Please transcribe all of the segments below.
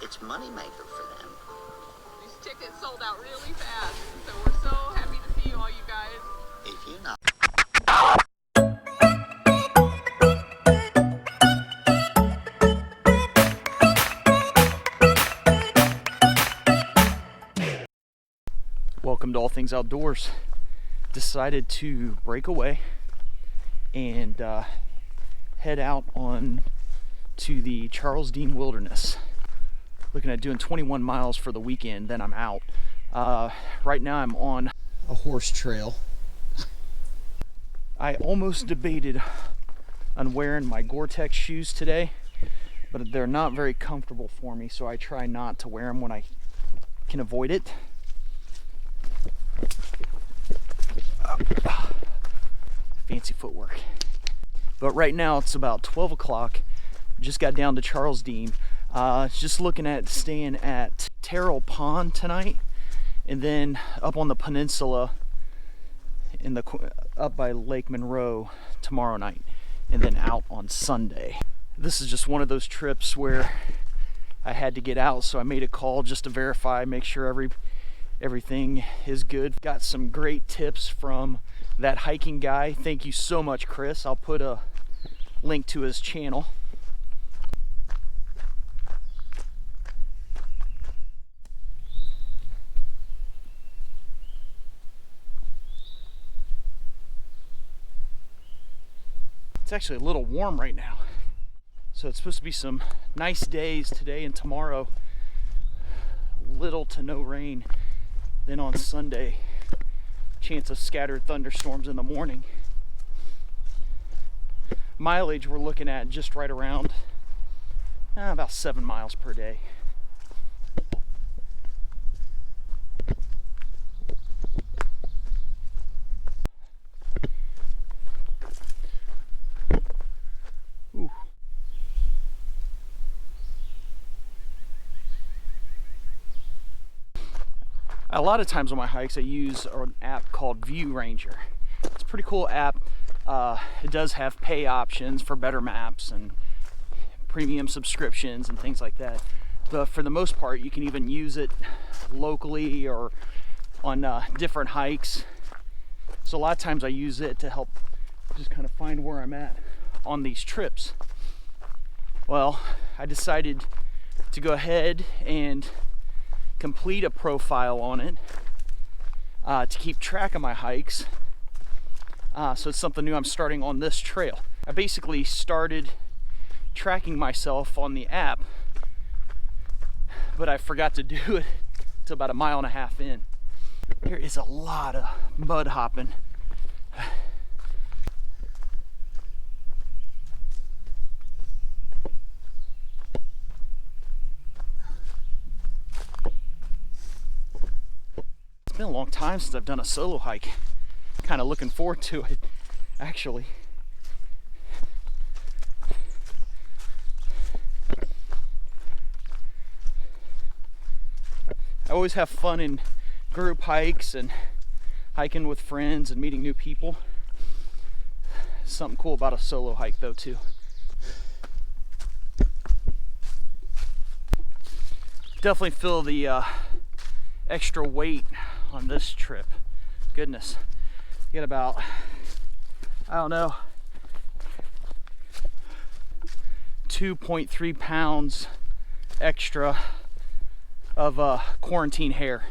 It's moneymaker for them. These tickets sold out really fast, so we're so happy to see all you guys. If you know. Welcome to All Things Outdoors. Decided to break away and head out on to the Deam Wilderness. Looking at doing 21 miles for the weekend, then I'm out. Right now I'm on a horse trail. I almost debated on wearing my Gore-Tex shoes today, but they're not very comfortable for me, so I try not to wear them when I can avoid it. Fancy footwork. But right now it's about 12 o'clock. Just got down to Deam. Just looking at staying at Taro Pond tonight, and then up on the peninsula up by Lake Monroe tomorrow night, and then out on Sunday. This is just one of those trips where I had to get out, so I made a call just to verify, make sure everything is good. Got some great tips from that hiking guy. Thank you so much, Chris. I'll put a link to his channel. It's actually a little warm right now, so it's supposed to be some nice days today and tomorrow. Little to no rain. Then on Sunday, chance of scattered thunderstorms in the morning. Mileage we're looking at just right around about 7 miles per day. Ooh. A lot of times on my hikes I use an app called View Ranger. It's a pretty cool app. It does have pay options for better maps and premium subscriptions and things like that. But for the most part, you can even use it locally or on different hikes. So a lot of times I use it to help just kind of find where I'm at on these trips. Well, I decided to go ahead and complete a profile on it to keep track of my hikes. So it's something new I'm starting on this trail. I basically started tracking myself on the app, but I forgot to do it till about 1.5 miles in. There is a lot of mud hopping. It's been a long time since I've done a solo hike. Kind of looking forward to it, actually. I always have fun in group hikes and hiking with friends and meeting new people. Something cool about a solo hike though too. Definitely feel the extra weight on this trip. Goodness. Get about, I don't know, 2.3 pounds extra of quarantine hair.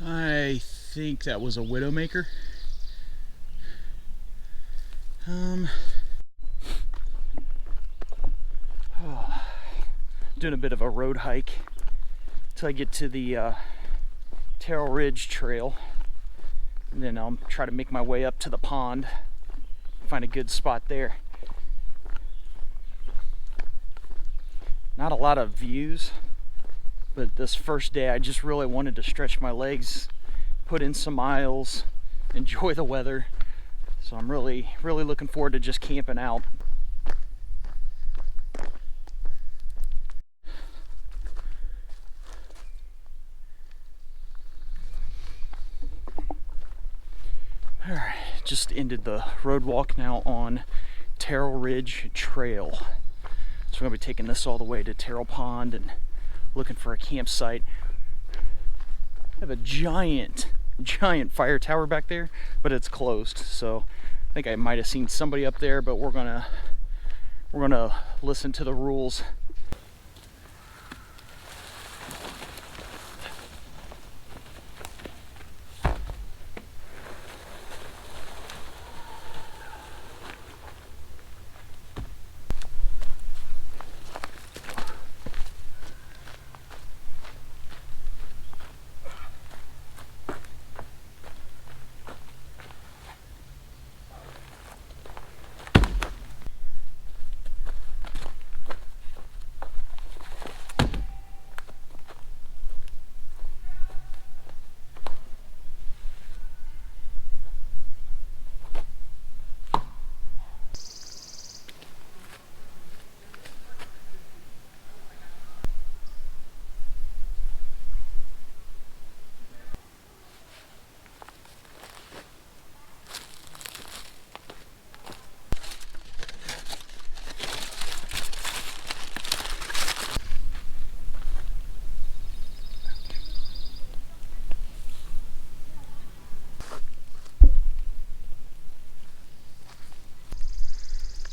I think that was a Widowmaker. Doing a bit of a road hike till I get to the Taro Ridge Trail, and then I'll try to make my way up to the pond, find a good spot there. Not a lot of views, but this first day I just really wanted to stretch my legs, put in some miles, enjoy the weather. So I'm really looking forward to just camping out. just ended the road walk now on Taro Ridge Trail. So we're gonna be taking this all the way to Taro Pond and looking for a campsite. I have a giant fire tower back there, but it's closed. So I think I might have seen somebody up there, but we're gonna listen to the rules.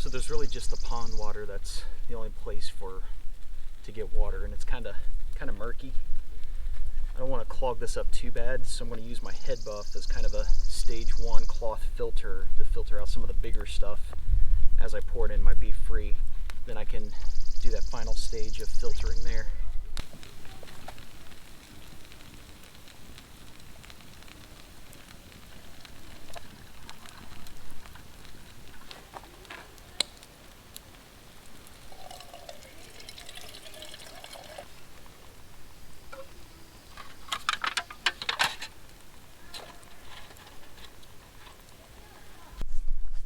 So there's really just the pond water that's the only place to get water, and it's kind of murky. I don't want to clog this up too bad, so I'm going to use my head buff as kind of a stage 1 cloth filter to filter out some of the bigger stuff as I pour it in my beef free. Then I can do that final stage of filtering there.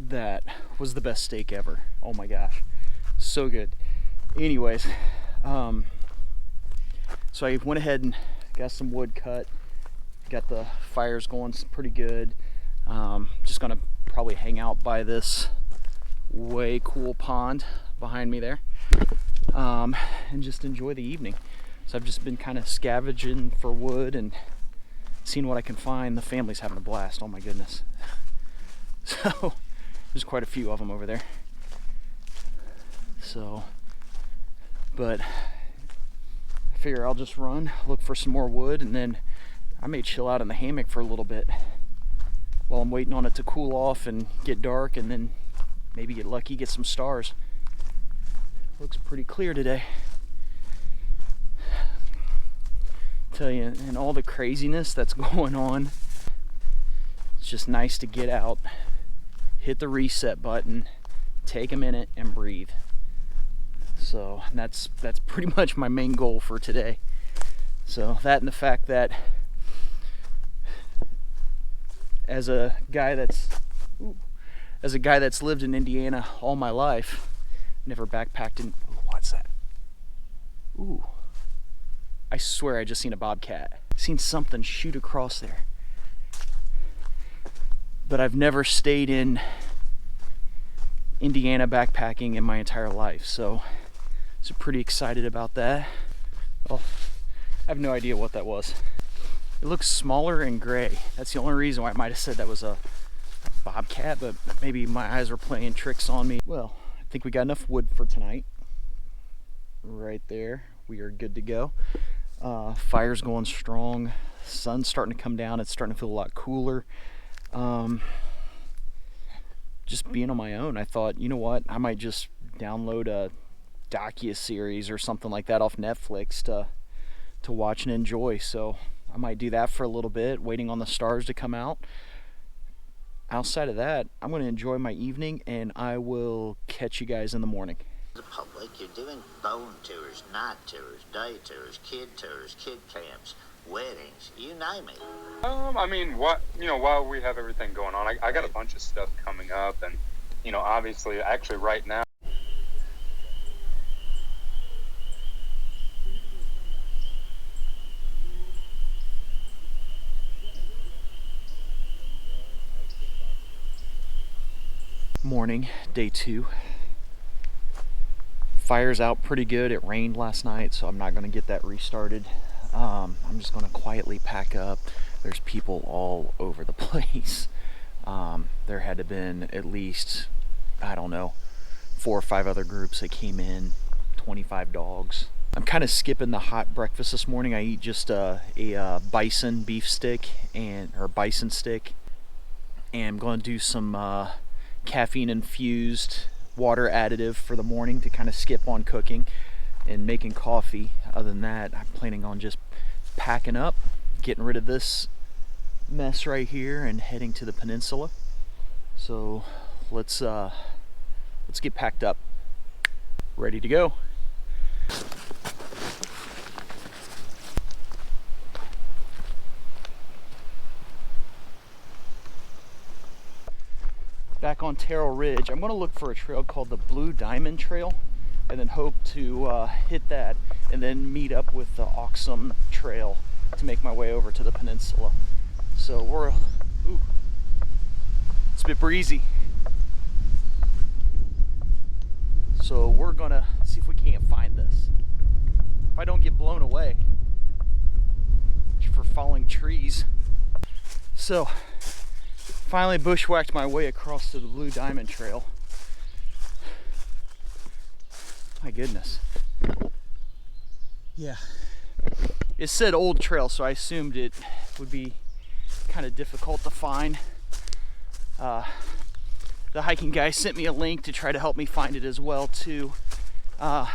That was the best steak ever. Oh my gosh, so good. Anyways, so I went ahead and got some wood cut, got the fires going pretty good. Just gonna probably hang out by this way cool pond behind me there, and just enjoy the evening. So I've just been kind of scavenging for wood and seeing what I can find. The family's having a blast. Oh my goodness. So there's quite a few of them over there. So, but I figure I'll just run, look for some more wood, and then I may chill out in the hammock for a little bit while I'm waiting on it to cool off and get dark, and then maybe get lucky, get some stars. Looks pretty clear today. Tell you, and all the craziness that's going on, it's just nice to get out, hit the reset button, take a minute and breathe. So that's pretty much my main goal for today. So that, and the fact that as a guy that's lived in Indiana all my life, never backpacked in. Ooh, what's that? Ooh, I swear I just seen a bobcat. Seen something shoot across there. But I've never stayed in Indiana backpacking in my entire life, so pretty excited about that. Well, I have no idea what that was. It looks smaller and gray. That's the only reason why I might have said that was a bobcat, but maybe my eyes were playing tricks on me. Well, I think we got enough wood for tonight. Right there, we are good to go. Fire's going strong. Sun's starting to come down. It's starting to feel a lot cooler. Just being on my own, I thought, you know what, I might just download a docu-series or something like that off Netflix to watch and enjoy. So I might do that for a little bit, waiting on the stars to come out. Outside of that, I'm going to enjoy my evening, and I will catch you guys in the morning. The public, you're doing bone tours, night tours, day tours, kid camps, weddings, you name it. I mean, while we have everything going on, I got a bunch of stuff coming up, and, obviously, actually right now, Morning, day 2. Fire's out pretty good. It rained last night, so I'm not going to get that restarted. I'm just going to quietly pack up. There's people all over the place. There had to have been at least, I don't know, 4 or 5 other groups that came in, 25 dogs. I'm kind of skipping the hot breakfast this morning. I eat just a bison beef stick or bison stick, and I'm going to do some caffeine infused water additive for the morning to kind of skip on cooking and making coffee. Other than that, I'm planning on just packing up, getting rid of this mess right here and heading to the peninsula. So let's get packed up, ready to go. Back on Taro Ridge, I'm going to look for a trail called the Blue Diamond Trail, and then hope to hit that, and then meet up with the Oxum Trail to make my way over to the peninsula. So it's a bit breezy. So we're gonna see if we can't find this. If I don't get blown away for falling trees. So finally bushwhacked my way across to the Blue Diamond Trail. My goodness. Yeah. It said old trail, so I assumed it would be kind of difficult to find. The hiking guy sent me a link to try to help me find it as well too.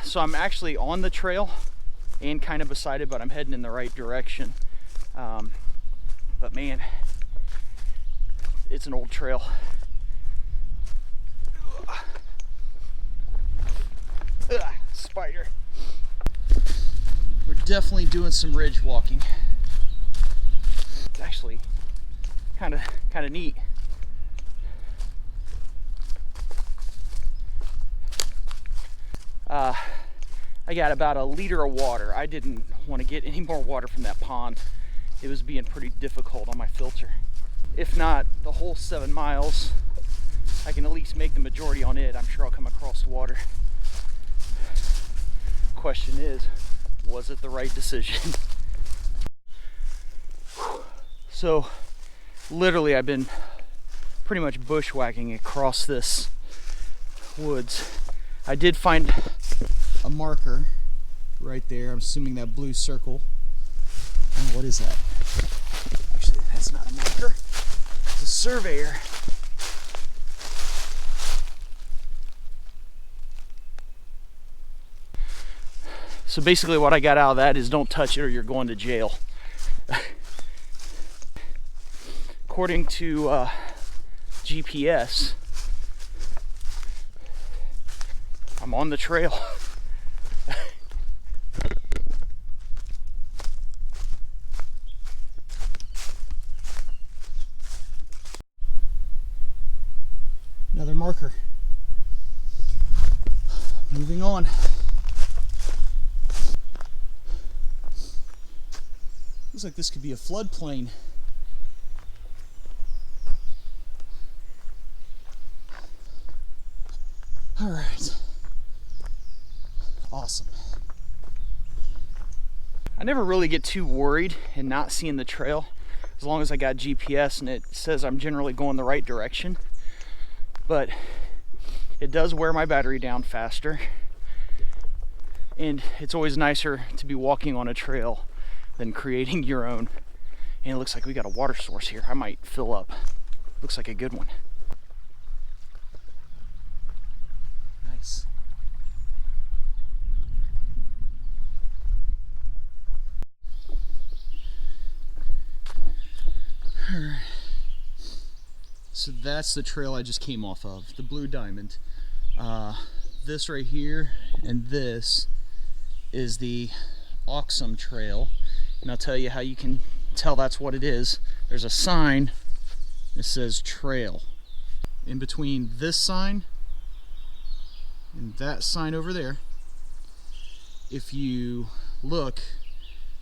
So I'm actually on the trail and kind of beside it, but I'm heading in the right direction. But man, it's an old trail. Spider. We're definitely doing some ridge walking. It's actually kind of neat. I got about a liter of water. I didn't want to get any more water from that pond. It was being pretty difficult on my filter. If not the whole 7 miles, I can at least make the majority on it. I'm sure I'll come across water. Question is, was it the right decision? So literally I've been pretty much bushwhacking across this woods. I did find a marker right there. I'm assuming that blue circle. Oh, what is that? Actually, that's not a marker. It's a surveyor. So basically what I got out of that is don't touch it or you're going to jail. According to GPS, I'm on the trail. Another marker. Moving on. Looks like this could be a floodplain. All right. Awesome. I never really get too worried in not seeing the trail as long as I got GPS and it says I'm generally going the right direction. But it does wear my battery down faster, and it's always nicer to be walking on a trail than creating your own. And it looks like we got a water source here. I might fill up. Looks like a good one. Nice. All right. So that's the trail I just came off of, the Blue Diamond. This right here and this is the Oxum Trail. And I'll tell you how you can tell that's what it is. There's a sign that says trail. In between this sign and that sign over there, if you look,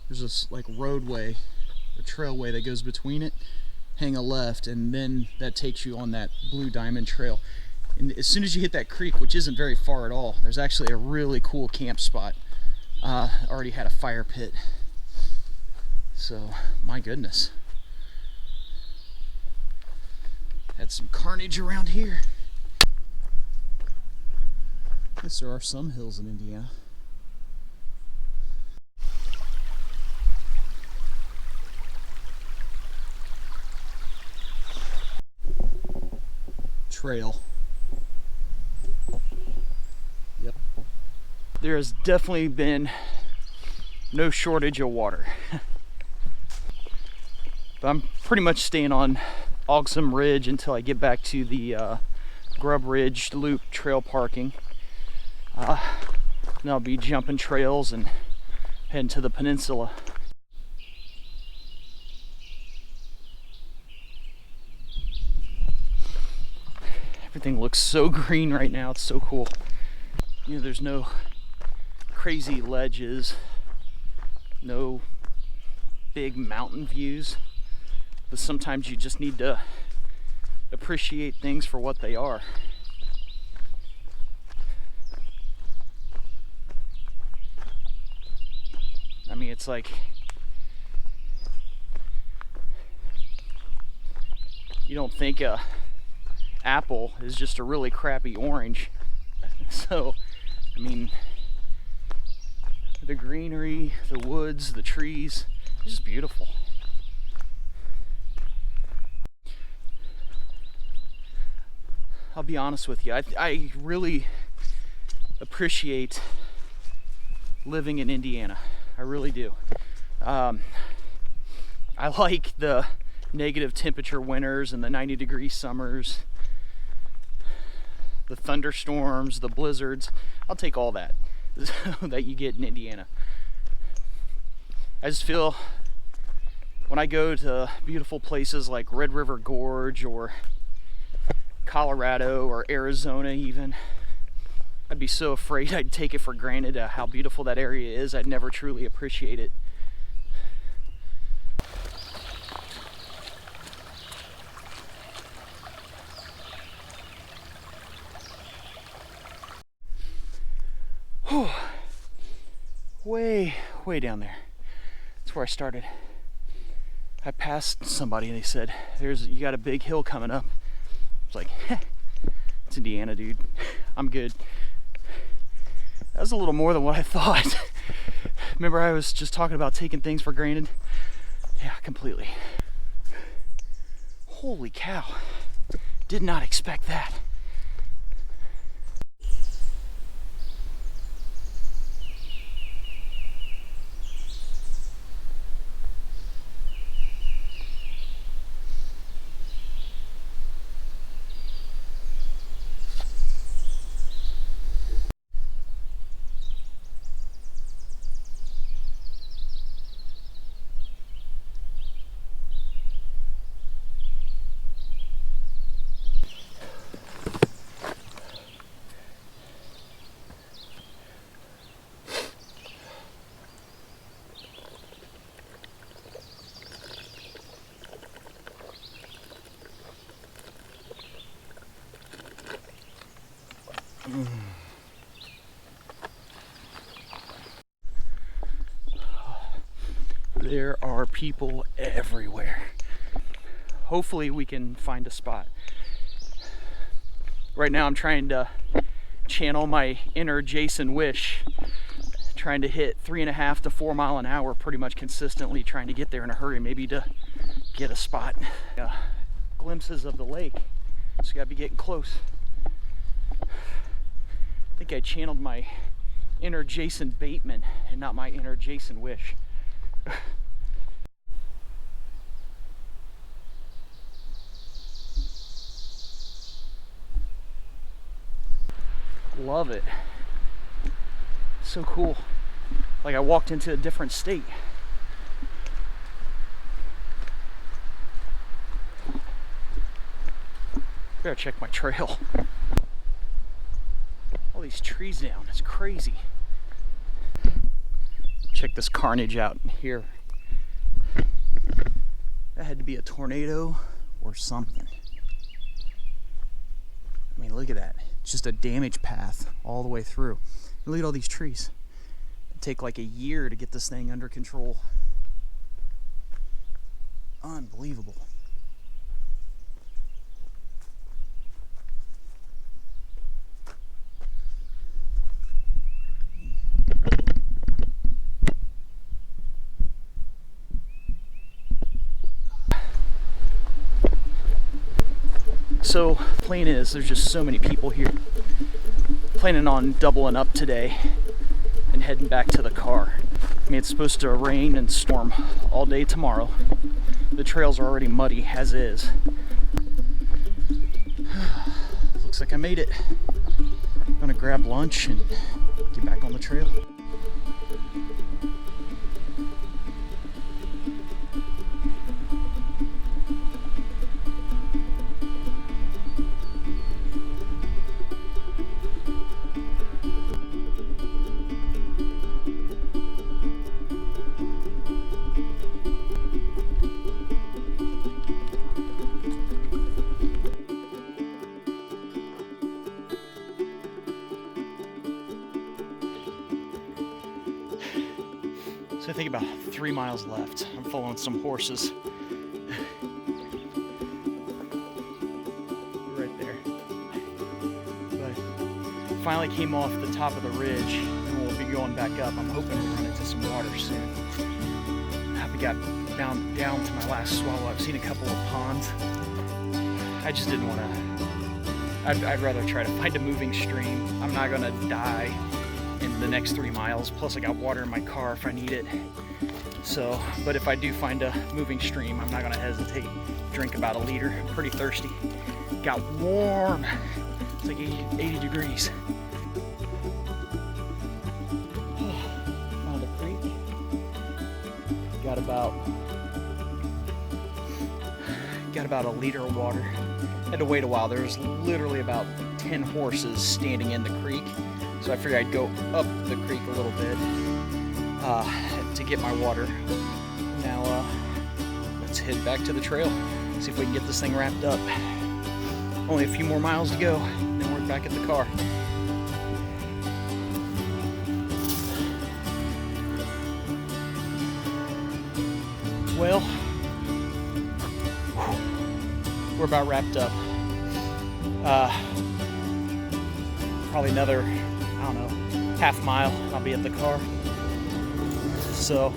there's this like roadway, a trailway that goes between it. Hang a left, and then that takes you on that Blue Diamond Trail. And as soon as you hit that creek, which isn't very far at all, there's actually a really cool camp spot. Already had a fire pit. So, my goodness. Had some carnage around here. Yes, there are some hills in Indiana. Trail. Yep. There has definitely been no shortage of water. But I'm pretty much staying on Ogsome Ridge until I get back to the Grub Ridge Loop trail parking. Then I'll be jumping trails and heading to the peninsula. Everything looks so green right now, it's so cool. You know, there's no crazy ledges, no big mountain views, but sometimes you just need to appreciate things for what they are. I mean, it's like you don't think a apple is just a really crappy orange. So, I mean, the greenery, the woods, the trees, it's just beautiful. I'll be honest with you, I really appreciate living in Indiana. I really do. I like the negative temperature winters and the 90-degree summers, the thunderstorms, the blizzards. I'll take all that that you get in Indiana. I just feel when I go to beautiful places like Red River Gorge or Colorado or Arizona even, I'd be so afraid I'd take it for granted how beautiful that area is. I'd never truly appreciate it. Whew. Way down there. That's where I started. I passed somebody and they said, you got a big hill coming up. I was like, it's Indiana, dude. I'm good. That was a little more than what I thought. Remember I was just talking about taking things for granted? Yeah, completely. Holy cow. Did not expect that. There are people everywhere. Hopefully we can find a spot. Right now I'm trying to channel my inner Jason Wish, trying to hit 3.5 to 4 mile an hour pretty much consistently, trying to get there in a hurry, maybe to get a spot. Glimpses of the lake, so you gotta be getting close. I think I channeled my inner Jason Bateman and not my inner Jason Wish. Love it. So cool. Like I walked into a different state. Better check my trail. All these trees down, it's crazy. Check this carnage out here. That had to be a tornado or something. I mean, look at that. It's just a damage path all the way through. And look at all these trees. It'd take like a year to get this thing under control. Unbelievable. So, plan is, there's just so many people here. Planning on doubling up today and heading back to the car. I mean, it's supposed to rain and storm all day tomorrow. The trails are already muddy as is. Looks like I made it. I'm gonna grab lunch and get back on the trail. So I think about 3 miles left. I'm following some horses. Right there. But finally came off the top of the ridge and we'll be going back up. I'm hoping we'll run into some water soon. We got down to my last swallow. I've seen a couple of ponds. I just didn't want to. I'd rather try to find a moving stream. I'm not gonna die in the next 3 miles. Plus I got water in my car if I need it. So, but if I do find a moving stream, I'm not gonna hesitate. Drink about a liter. I'm pretty thirsty. Got warm. It's like 80 degrees. Found a creek. Got about a liter of water. Had to wait a while. There was literally about 10 horses standing in the creek. So I figured I'd go up the creek a little bit to get my water. Now let's head back to the trail, see if we can get this thing wrapped up. Only a few more miles to go, and then we're back at the car. Well, we're about wrapped up. Probably another, I don't know, half mile, and I'll be at the car. So,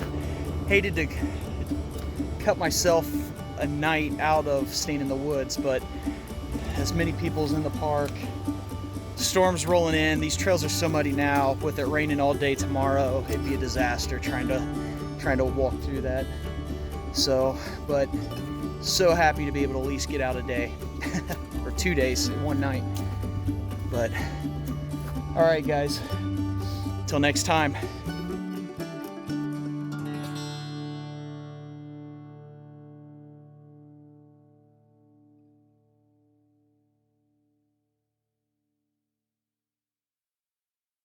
hated to cut myself a night out of staying in the woods, but as many people's in the park, storms rolling in, these trails are so muddy now. With it raining all day tomorrow, it'd be a disaster trying to walk through that. So, but so happy to be able to at least get out a day or 2 days in one night. But all right, guys, till next time.